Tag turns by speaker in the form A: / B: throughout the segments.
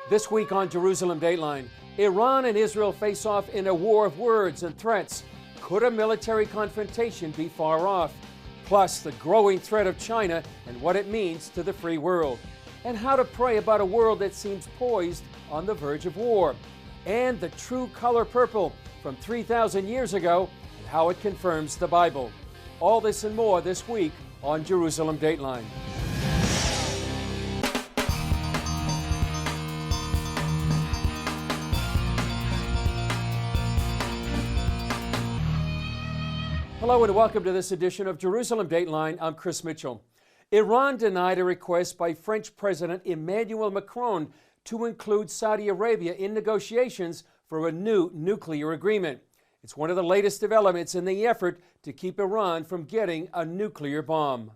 A: This week on Jerusalem Dateline, Iran and Israel face off in a war of words and threats. Could a military confrontation be far off? Plus, the growing threat of China and what it means to the free world. And how to pray about a world that seems poised on the verge of war. And the true color purple from 3,000 years ago and how it confirms the Bible. All this and more this week on Jerusalem Dateline. Hello and welcome to this edition of Jerusalem Dateline. I'm Chris Mitchell. Iran denied a request by French President Emmanuel Macron to include Saudi Arabia in negotiations for a new nuclear agreement. It's one of the latest developments in the effort to keep Iran from getting a nuclear bomb.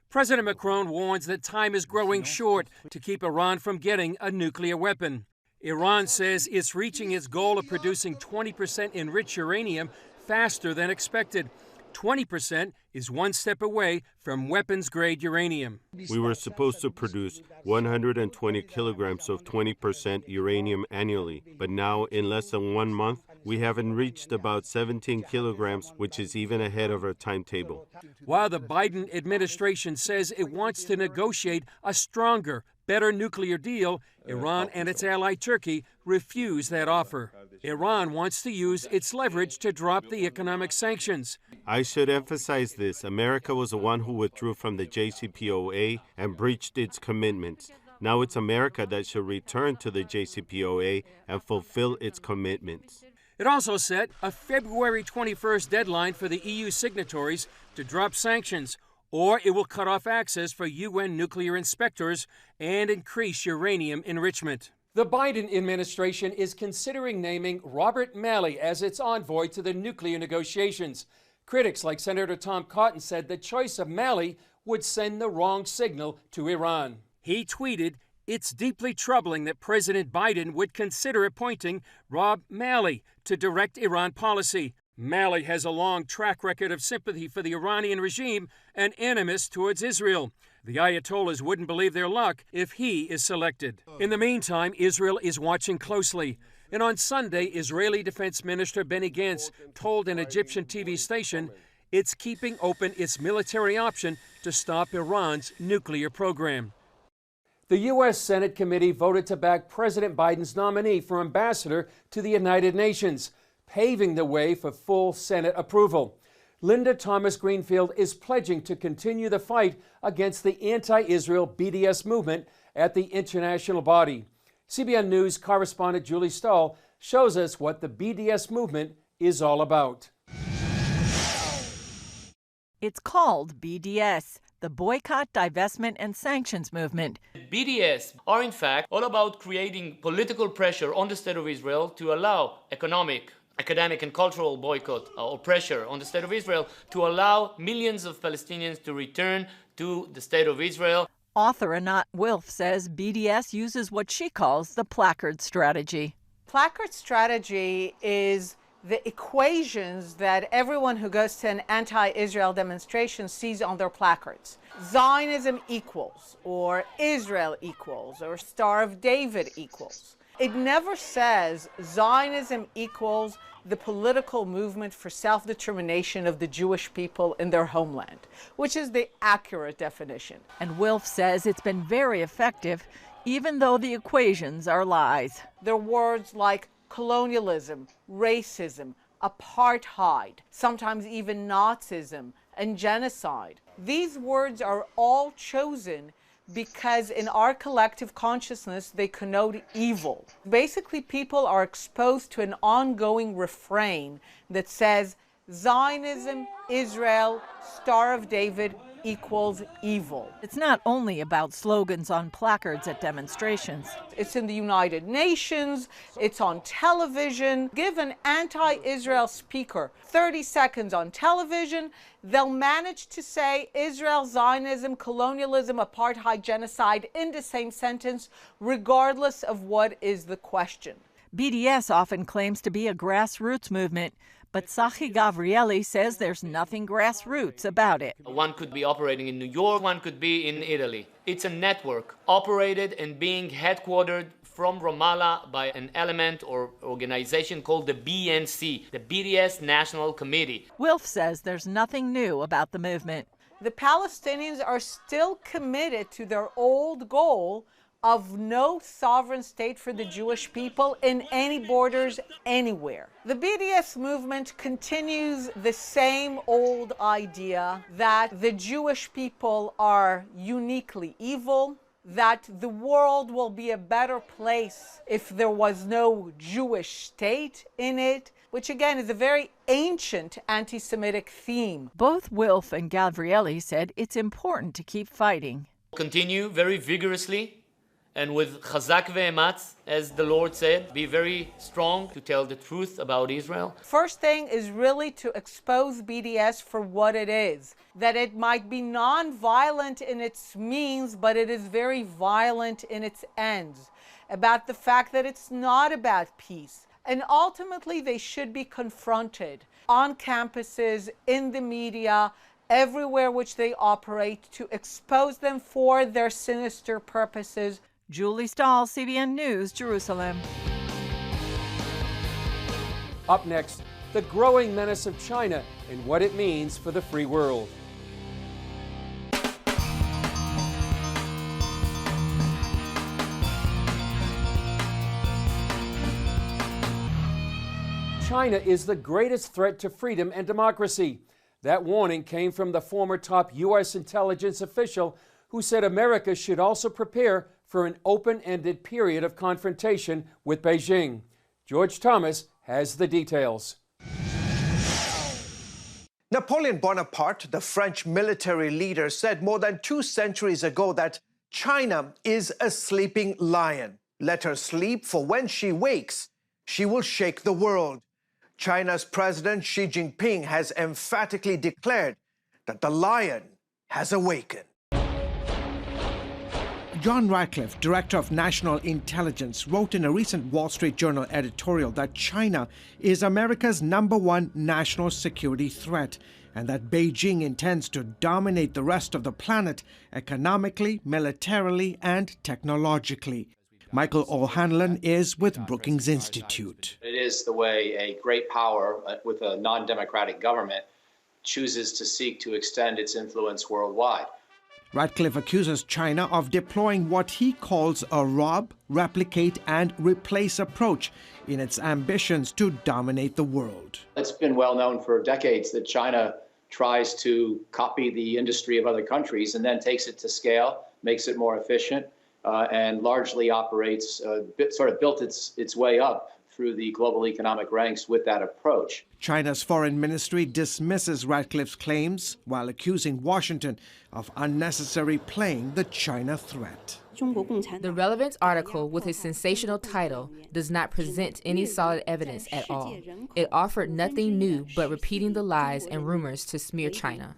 A: President Macron warns that time is growing short to keep Iran from getting a nuclear weapon. Iran says it's reaching its goal of producing 20% enriched uranium faster than expected. 20% is one step away from weapons-grade uranium.
B: We were supposed to produce 120 kilograms of 20% uranium annually, but now in less than 1 month, we have enriched about 17 kilograms, which is even ahead of our timetable.
A: While the Biden administration says it wants to negotiate a stronger, better nuclear deal, Iran and its ally Turkey refuse that offer. Iran wants to use its leverage to drop the economic sanctions.
B: I should emphasize this. America was the one who withdrew from the JCPOA and breached its commitments. Now it's America that should return to the JCPOA and fulfill its commitments.
A: It also set a February 21st deadline for the EU signatories to drop sanctions, or it will cut off access for UN nuclear inspectors and increase uranium enrichment. The Biden administration is considering naming Robert Malley as its envoy to the nuclear negotiations. Critics like Senator Tom Cotton said the choice of Malley would send the wrong signal to Iran. He tweeted, "It's deeply troubling that President Biden would consider appointing Rob Malley to direct Iran policy. Malley has a long track record of sympathy for the Iranian regime and animus towards Israel. The Ayatollahs wouldn't believe their luck if he is selected." In the meantime, Israel is watching closely. And on Sunday, Israeli Defense Minister Benny Gantz told an Egyptian TV station it's keeping open its military option to stop Iran's nuclear program. The U.S. Senate committee voted to back President Biden's nominee for ambassador to the United Nations, paving the way for full Senate approval. Linda Thomas Greenfield is pledging to continue the fight against the anti-Israel BDS movement at the international body. CBN News correspondent Julie Stahl shows us what the BDS movement is all about.
C: It's called BDS, the Boycott, Divestment, and Sanctions Movement.
D: BDS are in fact all about creating political pressure on the State of Israel to allow economic, academic, and cultural boycott or pressure on the State of Israel to allow millions of Palestinians to return to the State of Israel.
C: Author Anat Wilf says BDS uses what she calls the placard strategy.
E: Placard strategy is the equations that everyone who goes to an anti-Israel demonstration sees on their placards. Zionism equals, or Israel equals, or Star of David equals. It never says Zionism equals the political movement for self-determination of the Jewish people in their homeland, which is the accurate definition.
C: And Wilf says it's been very effective, even though the equations are lies.
E: There are words like colonialism, racism, apartheid, sometimes even Nazism, and genocide. These words are all chosen because in our collective consciousness, they connote evil. Basically, people are exposed to an ongoing refrain that says, Zionism, Israel, Star of David equals evil.
C: It's not only about slogans on placards at demonstrations.
E: It's in the United Nations, it's on television. Give an anti-Israel speaker 30 seconds on television, they'll manage to say Israel, Zionism, colonialism, apartheid, genocide in the same sentence, regardless of what is the question.
C: BDS often claims to be a grassroots movement, But Sachi Gavrieli says there's nothing grassroots about it.
D: One could be operating in New York, one could be in Italy. It's a network operated and being headquartered from Ramallah by an element or organization called the BNC, the BDS National Committee.
C: Wilf says there's nothing new about the movement.
E: The Palestinians are still committed to their old goal of no sovereign state for the Jewish people in any borders anywhere. The BDS movement continues the same old idea that the Jewish people are uniquely evil, that the world will be a better place if there was no Jewish state in it, which again is a very ancient anti-Semitic theme.
C: Both Wilf and Gavrieli said it's important to keep fighting.
D: Continue very vigorously and with chazak ve'ematz, as the Lord said, be very strong to tell the truth about Israel.
E: First thing is really to expose BDS for what it is, that it might be non-violent in its means, but it is very violent in its ends, about the fact that it's not about peace. And ultimately, they should be confronted on campuses, in the media, everywhere which they operate, to expose them for their sinister purposes.
C: Julie Stahl, CBN News, Jerusalem.
A: Up next, the growing menace of China and what it means for the free world. China is the greatest threat to freedom and democracy. That warning came from the former top U.S. intelligence official who said America should also prepare for an open-ended period of confrontation with Beijing. George Thomas has the details.
F: Napoleon Bonaparte, the French military leader, said more than 2 centuries ago that China is a sleeping lion. Let her sleep, for when she wakes, she will shake the world. China's President Xi Jinping has emphatically declared that the lion has awakened.
G: John Ratcliffe, Director of National Intelligence, wrote in a recent Wall Street Journal editorial that China is America's #1 national security threat and that Beijing intends to dominate the rest of the planet economically, militarily, and technologically. Michael O'Hanlon is with Brookings Institute.
H: It is the way a great power with a non-democratic government chooses to seek to extend its influence worldwide.
G: Ratcliffe accuses China of deploying what he calls a rob, replicate, and replace approach in its ambitions to dominate the world.
H: It's been well known for decades that China tries to copy the industry of other countries and then takes it to scale, makes it more efficient, and largely operates, sort of built its way up through the global economic ranks with that approach.
G: China's foreign ministry dismisses Ratcliffe's claims while accusing Washington of unnecessarily playing the China threat.
I: The relevant article with its sensational title does not present any solid evidence at all. It offered nothing new but repeating the lies and rumors to smear China.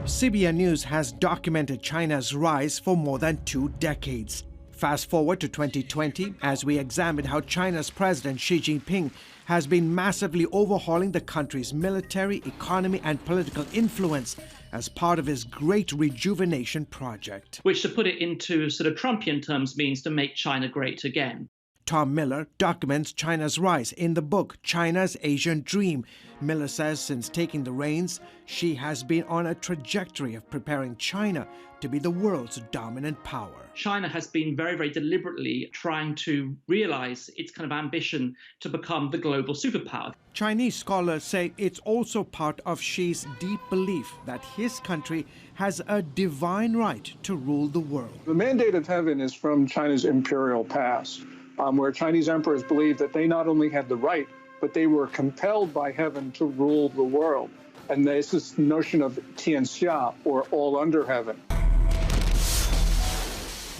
G: CBN News has documented China's rise for more than 2 decades. Fast forward to 2020 as we examine how China's President Xi Jinping has been massively overhauling the country's military, economy, and political influence as part of his Great Rejuvenation Project.
J: Which, to put it into sort of Trumpian terms, means to make China great again.
G: Tom Miller documents China's rise in the book China's Asian Dream. Miller says since taking the reins, Xi has been on a trajectory of preparing China to be the world's dominant power.
J: China has been very, very deliberately trying to realize its kind of ambition to become the global superpower.
G: Chinese scholars say it's also part of Xi's deep belief that his country has a divine right to rule the world.
K: The mandate of heaven is from China's imperial past, where Chinese emperors believed that they not only had the right, but they were compelled by heaven to rule the world. And there's this notion of Tianxia, or all under heaven.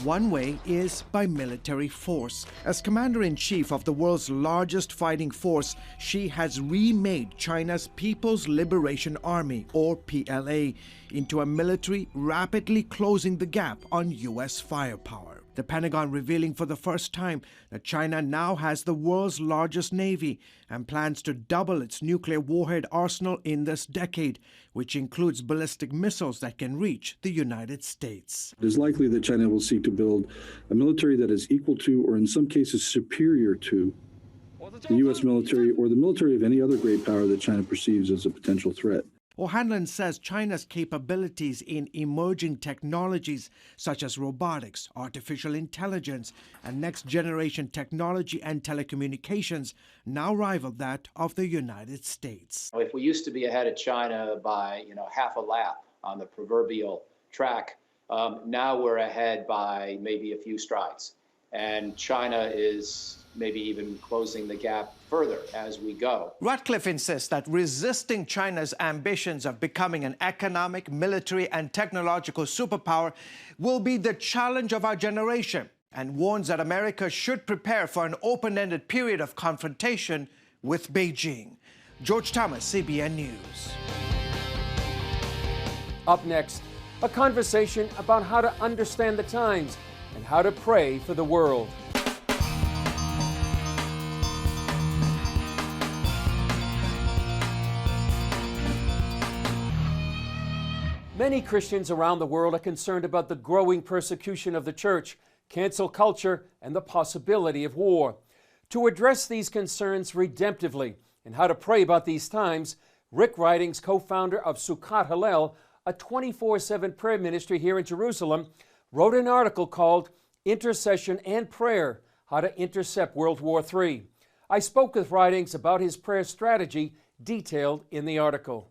G: One way is by military force. As commander-in-chief of the world's largest fighting force, Xi has remade China's People's Liberation Army, or PLA, into a military rapidly closing the gap on U.S. firepower. The Pentagon revealing for the first time that China now has the world's largest navy and plans to double its nuclear warhead arsenal in this decade, which includes ballistic missiles that can reach the United States.
L: It is likely that China will seek to build a military that is equal to, or in some cases superior to, the U.S. military or the military of any other great power that China perceives as a potential threat.
G: O'Hanlon says China's capabilities in emerging technologies such as robotics, artificial intelligence, and next-generation technology and telecommunications now rival that of the United States.
H: If we used to be ahead of China by, half a lap on the proverbial track, now we're ahead by maybe a few strides. And China is maybe even closing the gap further as we go.
F: Ratcliffe insists that resisting China's ambitions of becoming an economic, military, and technological superpower will be the challenge of our generation, and warns that America should prepare for an open-ended period of confrontation with Beijing. George Thomas, CBN News.
A: Up next, a conversation about how to understand the times and how to pray for the world. Many Christians around the world are concerned about the growing persecution of the church, cancel culture, and the possibility of war. To address these concerns redemptively and how to pray about these times, Rick Ridings, co-founder of Sukkot Hallel, a 24/7 prayer ministry here in Jerusalem, wrote an article called Intercession and Prayer, How to Intercept World War III. I spoke with Ridings about his prayer strategy detailed in the article.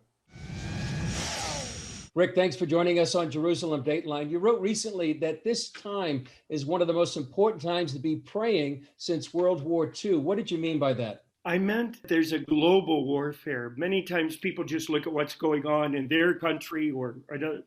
A: Rick, thanks for joining us on Jerusalem Dateline. You wrote recently that this time is one of the most important times to be praying since World War II. What did you mean by that?
M: I meant there's a global warfare. Many times people just look at what's going on in their country or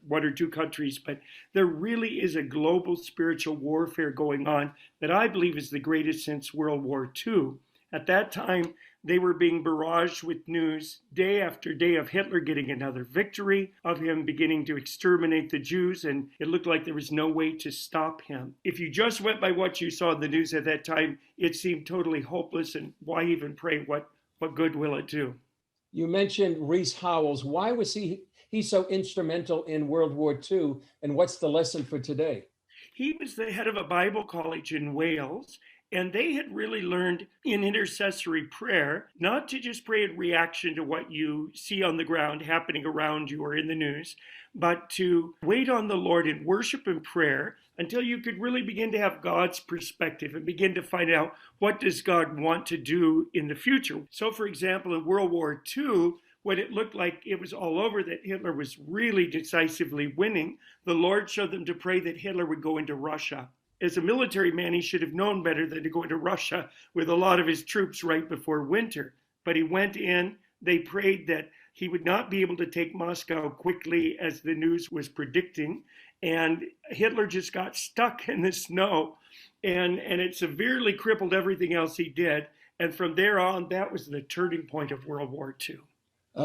M: one or two countries, but there really is a global spiritual warfare going on that I believe is the greatest since World War II. At that time, they were being barraged with news day after day of Hitler getting another victory, of him beginning to exterminate the Jews, and it looked like there was no way to stop him. If you just went by what you saw in the news at that time, it seemed totally hopeless, and why even pray? What good will it do?
A: You mentioned Rees Howells. Why was he so instrumental in World War II, and what's the lesson for today?
M: He was the head of a Bible college in Wales, and they had really learned in intercessory prayer not to just pray in reaction to what you see on the ground happening around you or in the news, but to wait on the Lord in worship and prayer until you could really begin to have God's perspective and begin to find out what does God want to do in the future. So, for example, in World War II, when it looked like it was all over, that Hitler was really decisively winning, the Lord showed them to pray that Hitler would go into Russia. As a military man, he should have known better than to go into Russia with a lot of his troops right before winter. But he went in. They prayed that he would not be able to take Moscow quickly as the news was predicting. And Hitler just got stuck in the snow. And it severely crippled everything else he did. And from there on, that was the turning point of World War II.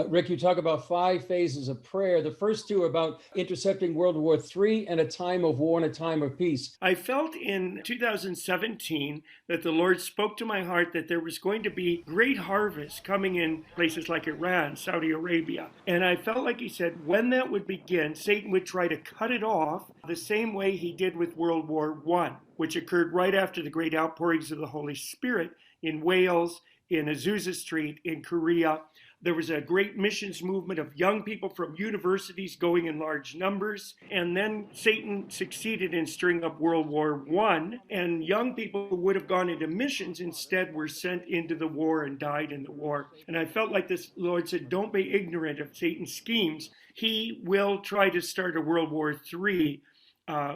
A: Rick, you talk about 5 phases of prayer. The first 2 are about intercepting World War III and a time of war and a time of peace.
M: I felt in 2017 that the Lord spoke to my heart that there was going to be great harvest coming in places like Iran, Saudi Arabia. And I felt like he said when that would begin, Satan would try to cut it off the same way he did with World War I, which occurred right after the great outpourings of the Holy Spirit in Wales, in Azusa Street, in Korea. There was a great missions movement of young people from universities going in large numbers. And then Satan succeeded in stirring up World War I. And young people who would have gone into missions instead were sent into the war and died in the war. And I felt like this Lord said, don't be ignorant of Satan's schemes. He will try to start a World War III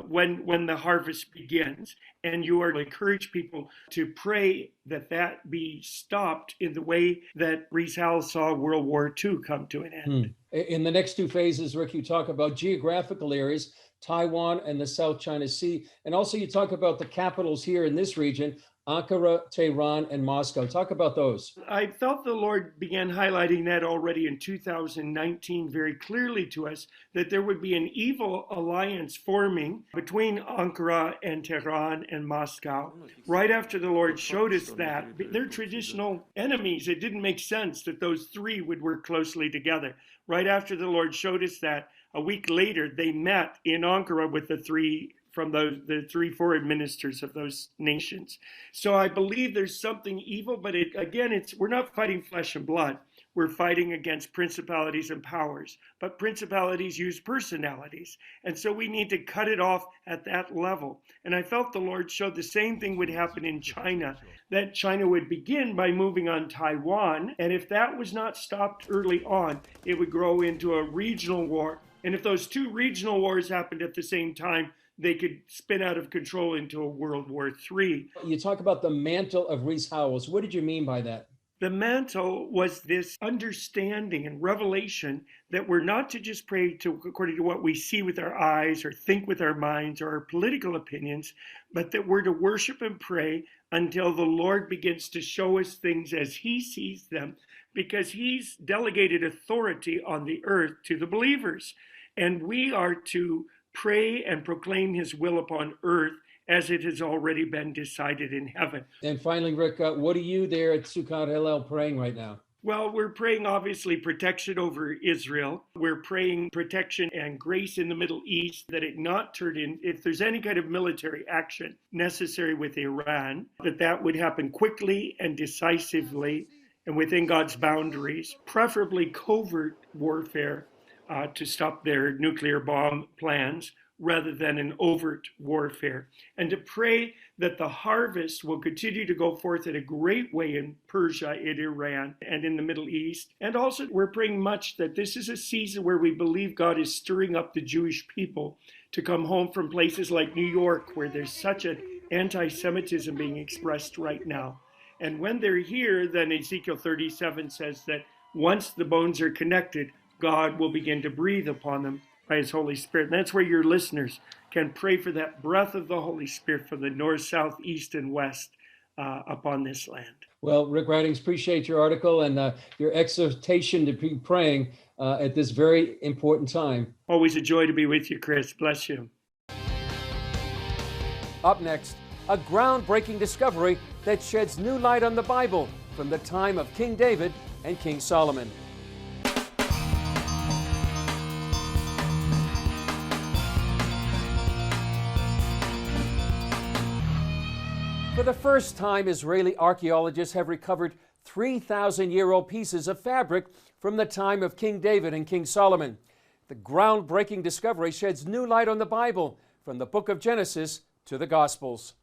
M: when the harvest begins. And you are to encourage people to pray that be stopped in the way that Rees Howells saw World War II come to an end.
A: In the next 2 phases, Rick, you talk about geographical areas, Taiwan and the South China Sea. And also you talk about the capitals here in this region, Ankara, Tehran, and Moscow. Talk about those.
M: I felt the Lord began highlighting that already in 2019 very clearly to us, that there would be an evil alliance forming between Ankara and Tehran and Moscow. Right after the Lord showed us that, they're traditional enemies. It didn't make sense that those three would work closely together. Right after the Lord showed us that, a week later, they met in Ankara with the three from the three foreign ministers of those nations. So I believe there's something evil, but we're not fighting flesh and blood. We're fighting against principalities and powers, but principalities use personalities. And so we need to cut it off at that level. And I felt the Lord showed the same thing would happen in China, that China would begin by moving on Taiwan. And if that was not stopped early on, it would grow into a regional war. And if those two regional wars happened at the same time, they could spin out of control into a World War III.
A: You talk about the mantle of Rees Howells. What did you mean by that?
M: The mantle was this understanding and revelation that we're not to just pray according to what we see with our eyes or think with our minds or our political opinions, but that we're to worship and pray until the Lord begins to show us things as He sees them, because He's delegated authority on the earth to the believers. And we are to pray and proclaim His will upon earth as it has already been decided in heaven.
A: And finally, Rick, what are you there at Sukkot Hillel praying right now?
M: Well, we're praying obviously protection over Israel. We're praying protection and grace in the Middle East, that it not turn in, if there's any kind of military action necessary with Iran, that would happen quickly and decisively and within God's boundaries, preferably covert warfare to stop their nuclear bomb plans, rather than an overt warfare, and to pray that the harvest will continue to go forth in a great way in Persia, in Iran, and in the Middle East. And also we're praying much that this is a season where we believe God is stirring up the Jewish people to come home from places like New York, where there's such an anti-Semitism being expressed right now. And when they're here, then Ezekiel 37 says that once the bones are connected, God will begin to breathe upon them by His Holy Spirit. And that's where your listeners can pray for that breath of the Holy Spirit from the north, south, east, and west upon this land.
A: Well, Rick Ridings, appreciate your article and your exhortation to be praying at this very important time.
M: Always a joy to be with you, Chris. Bless you.
A: Up next, a groundbreaking discovery that sheds new light on the Bible from the time of King David and King Solomon. For the first time, Israeli archaeologists have recovered 3,000-year-old pieces of fabric from the time of King David and King Solomon. The groundbreaking discovery sheds new light on the Bible, from the book of Genesis to the Gospels.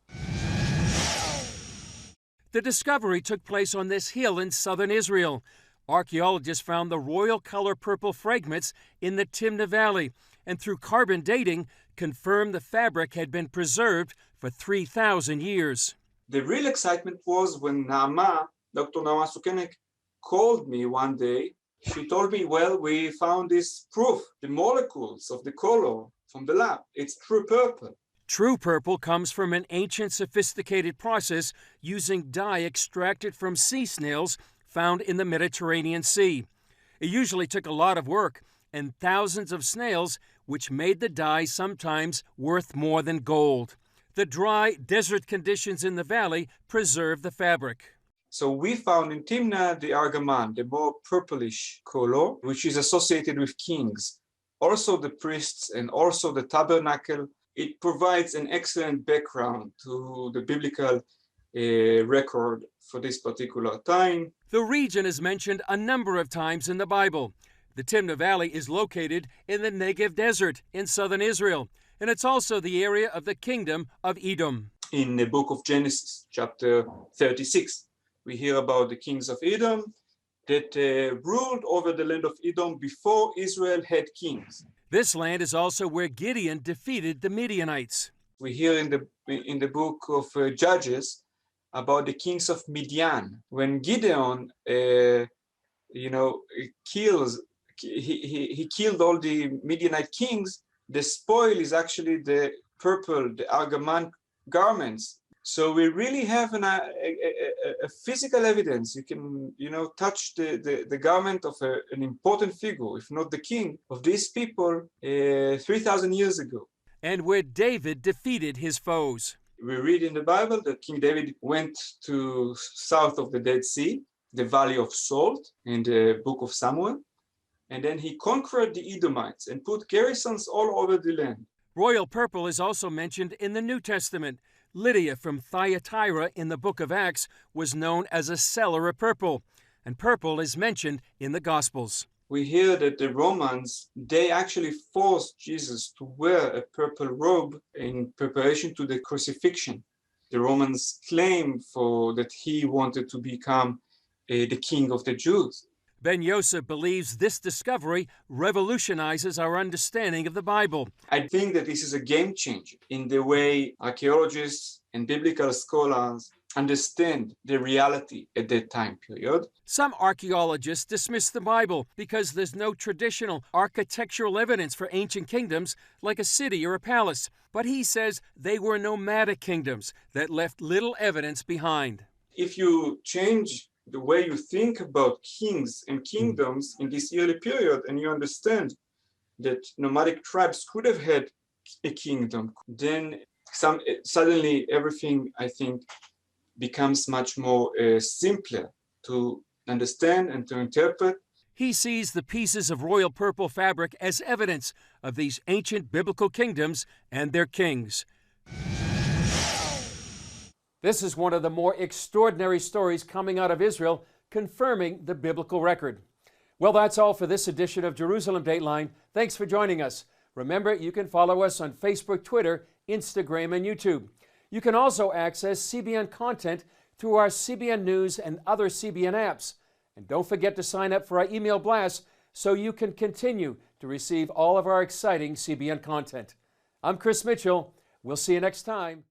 A: The discovery took place on this hill in southern Israel. Archaeologists found the royal color purple fragments in the Timna Valley, and through carbon dating, confirmed the fabric had been preserved for 3,000 years.
N: The real excitement was when Dr. Naama Sukenik, called me one day. She told me, well, we found this proof, the molecules of the color from the lab. It's true purple.
A: True purple comes from an ancient, sophisticated process using dye extracted from sea snails found in the Mediterranean Sea. It usually took a lot of work and thousands of snails, which made the dye sometimes worth more than gold. The dry desert conditions in the valley preserved the fabric.
N: So we found in Timna the argaman, the more purplish color, which is associated with kings. Also the priests and also the tabernacle. It provides an excellent background to the biblical record for this particular time.
A: The region is mentioned a number of times in the Bible. The Timna Valley is located in the Negev Desert in southern Israel, and it's also the area of the kingdom of Edom.
N: In the book of Genesis, chapter 36, we hear about the kings of Edom that ruled over the land of Edom before Israel had kings.
A: This land is also where Gideon defeated the Midianites.
N: We hear in the book of Judges about the kings of Midian. When Gideon, he killed all the Midianite kings, the spoil is actually the purple, the argaman garments. So we really have a physical evidence. You can, touch the garment of an important figure, if not the king, of these people 3,000 years ago.
A: And where David defeated his foes.
N: We read in the Bible that King David went to south of the Dead Sea, the Valley of Salt, in the book of Samuel, and then he conquered the Edomites and put garrisons all over the land.
A: Royal purple is also mentioned in the New Testament. Lydia from Thyatira in the book of Acts was known as a seller of purple, and purple is mentioned in the Gospels.
N: We hear that the Romans, they actually forced Jesus to wear a purple robe in preparation to the crucifixion. The Romans claimed that he wanted to become the king of the Jews.
A: Ben Yosef believes this discovery revolutionizes our understanding of the Bible.
N: I think that this is a game changer in the way archaeologists and biblical scholars understand the reality at that time period.
A: Some archaeologists dismiss the Bible because there's no traditional architectural evidence for ancient kingdoms like a city or a palace. But he says they were nomadic kingdoms that left little evidence behind.
N: If you change the way you think about kings and kingdoms in this early period, and you understand that nomadic tribes could have had a kingdom, then suddenly everything, I think, becomes much more simpler to understand and to interpret.
A: He sees the pieces of royal purple fabric as evidence of these ancient biblical kingdoms and their kings. This is one of the more extraordinary stories coming out of Israel, confirming the biblical record. Well, that's all for this edition of Jerusalem Dateline. Thanks for joining us. Remember, you can follow us on Facebook, Twitter, Instagram, and YouTube. You can also access CBN content through our CBN News and other CBN apps. And don't forget to sign up for our email blast so you can continue to receive all of our exciting CBN content. I'm Chris Mitchell. We'll see you next time.